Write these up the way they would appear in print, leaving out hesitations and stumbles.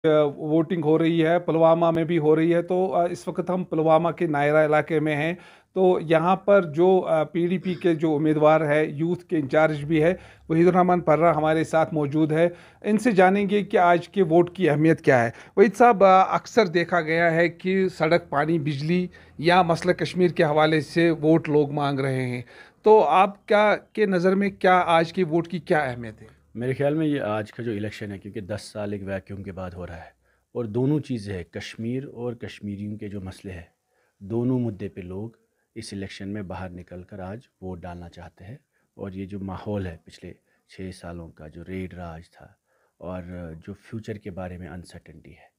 Voting हो रही है, पुलवामा में भी हो रही है। तो इस वक्त हम पुलवामा के नायरा इलाके में हैं। तो यहाँ पर जो पीडीपी के जो उम्मीदवार है, यूथ के इंचार्ज भी है, वहीदुर रहमान पर्रा हमारे साथ मौजूद है। इनसे जानेंगे कि आज के वोट की अहमियत क्या है। वहीद साहब, अक्सर देखा गया है कि सड़क, पानी, बिजली या मसला कश्मीर के हवाले से वोट लोग मांग रहे हैं। तो आप क्या के नज़र में क्या आज के वोट की क्या अहमियत है? मेरे ख्याल में ये आज का जो इलेक्शन है, क्योंकि 10 साल एक वैक्यूम के बाद हो रहा है और दोनों चीज़ें हैं, कश्मीर और कश्मीरियों के जो मसले हैं, दोनों मुद्दे पे लोग इस इलेक्शन में बाहर निकल कर आज वोट डालना चाहते हैं। और ये जो माहौल है पिछले 6 सालों का, जो रेड राज था और जो फ्यूचर के बारे में अनसर्टेनिटी है,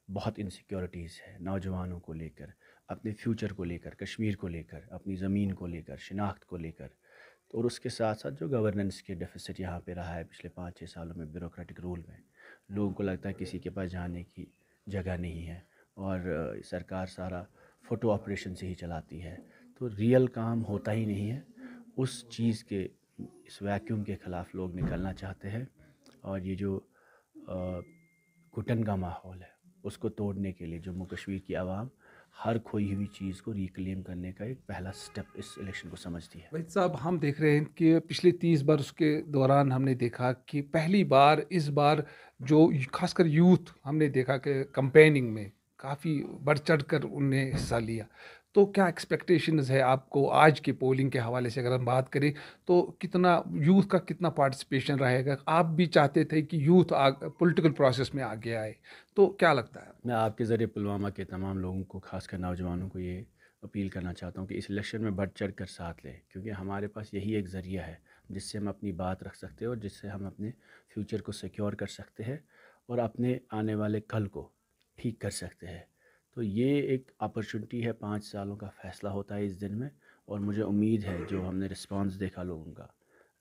बहुत इनसिक्योरिटीज़ है नौजवानों को लेकर, अपने फ्यूचर को लेकर, कश्मीर को लेकर, अपनी ज़मीन को लेकर, शिनाख्त को लेकर। और उसके साथ साथ जो गवर्नेंस के डेफिसिट यहाँ पे रहा है पिछले 5-6 सालों में, ब्यूरोक्रेटिक रूल में लोगों को लगता है किसी के पास जाने की जगह नहीं है और सरकार सारा फ़ोटो ऑपरेशन से ही चलाती है, तो रियल काम होता ही नहीं है। उस चीज़ के, इस वैक्यूम के ख़िलाफ़ लोग निकलना चाहते हैं। और ये जो घुटन का माहौल है, उसको तोड़ने के लिए जम्मू कश्मीर की आवाम हर खोई हुई चीज़ को रिक्लेम करने का एक पहला स्टेप इस इलेक्शन को समझती है। भाई साहब, हम देख रहे हैं कि पिछले 30 वर्ष के दौरान हमने देखा कि पहली बार इस बार जो खासकर यूथ, हमने देखा कि कंपेनिंग में काफ़ी बढ़ चढ़ कर उनने हिस्सा लिया। तो क्या एक्सपेक्टेशंस है आपको आज के पोलिंग के हवाले से? अगर हम बात करें तो कितना यूथ का कितना पार्टिसिपेशन रहेगा? आप भी चाहते थे कि यूथ पॉलिटिकल प्रोसेस में आगे आए, तो क्या लगता है? मैं आपके ज़रिए पुलवामा के तमाम लोगों को, खासकर नौजवानों को, ये अपील करना चाहता हूँ कि इस इलेक्शन में बढ़ चढ़ कर साथ लें, क्योंकि हमारे पास यही एक ज़रिया है जिससे हम अपनी बात रख सकते हैं और जिससे हम अपने फ्यूचर को सिक्योर कर सकते हैं और अपने आने वाले कल को ठीक कर सकते हैं। तो ये एक अपॉर्चुनिटी है, 5 सालों का फ़ैसला होता है इस दिन में। और मुझे उम्मीद है, जो हमने रिस्पांस देखा लोगों का,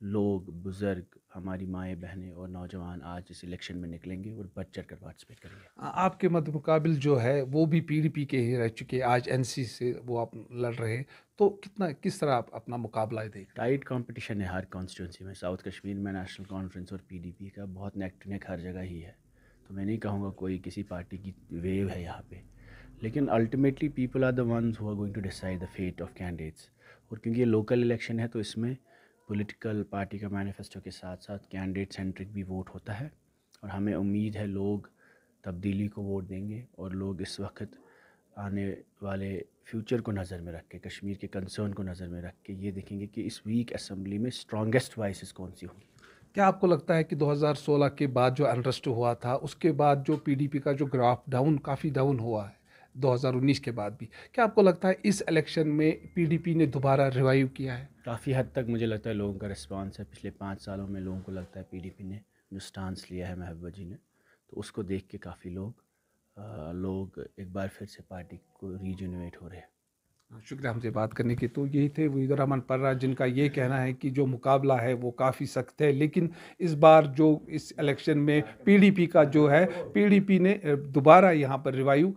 लोग, बुज़ुर्ग, हमारी माएँ बहनें और नौजवान आज इस इलेक्शन में निकलेंगे और बढ़ चढ़ कर पार्टिसिपेट करेंगे। आपके मध्य मुकाबिल जो है वो भी पीडीपी के ही रह चुके, आज एनसी से वो आप लड़ रहे हैं। तो कितना, किस तरह आप अपना मुकाबला देख रहे टाइट कंपटीशन है हर कॉन्स्टिट्यूंसी में। साउथ कश्मीर में नेशनल कॉन्फ्रेंस और पीडीपी का बहुत नेक टू नेक हर जगह ही है। तो मैं नहीं कहूँगा कोई किसी पार्टी की वेव है यहाँ पे, लेकिन ultimately people are the ones who are going to decide the fate of candidates. और क्योंकि ये लोकल इलेक्शन है, तो इसमें पॉलिटिकल पार्टी का मैनिफेस्टो के साथ साथ कैंडिडेट सेंट्रिक भी वोट होता है। और हमें उम्मीद है लोग तब्दीली को वोट देंगे और लोग इस वक्त आने वाले फ्यूचर को नज़र में रख के, कश्मीर के कंसर्न को नज़र में रख के ये देखेंगे कि इस वीक असेंबली में स्ट्रॉन्गेस्ट वॉइसेस कौन सी होंगी। हैं? क्या आपको लगता है कि 2016 के बाद जो अनरेस्ट हुआ था, उसके बाद जो पीडीपी का जो ग्राफ डाउन, काफ़ी डाउन हुआ है 2019 के बाद भी, क्या आपको लगता है इस इलेक्शन में पीडीपी ने दोबारा रिवाइव किया है? काफ़ी हद तक मुझे लगता है लोगों का रिस्पांस है पिछले 5 सालों में। लोगों को लगता है पीडीपी ने जो स्टांस लिया है महबूबा जी ने, तो उसको देख के काफ़ी लोग एक बार फिर से पार्टी को रीजनरेट हो रहे हैं। शुक्रिया हमसे बात करने की। तो यही थे वहीदुर रहमान पर्रा, जिनका ये कहना है कि जो मुकाबला है वो काफ़ी सख्त है, लेकिन इस बार जो इस इलेक्शन में पीडीपी का जो है, पीडीपी ने दोबारा यहाँ पर रिवाइव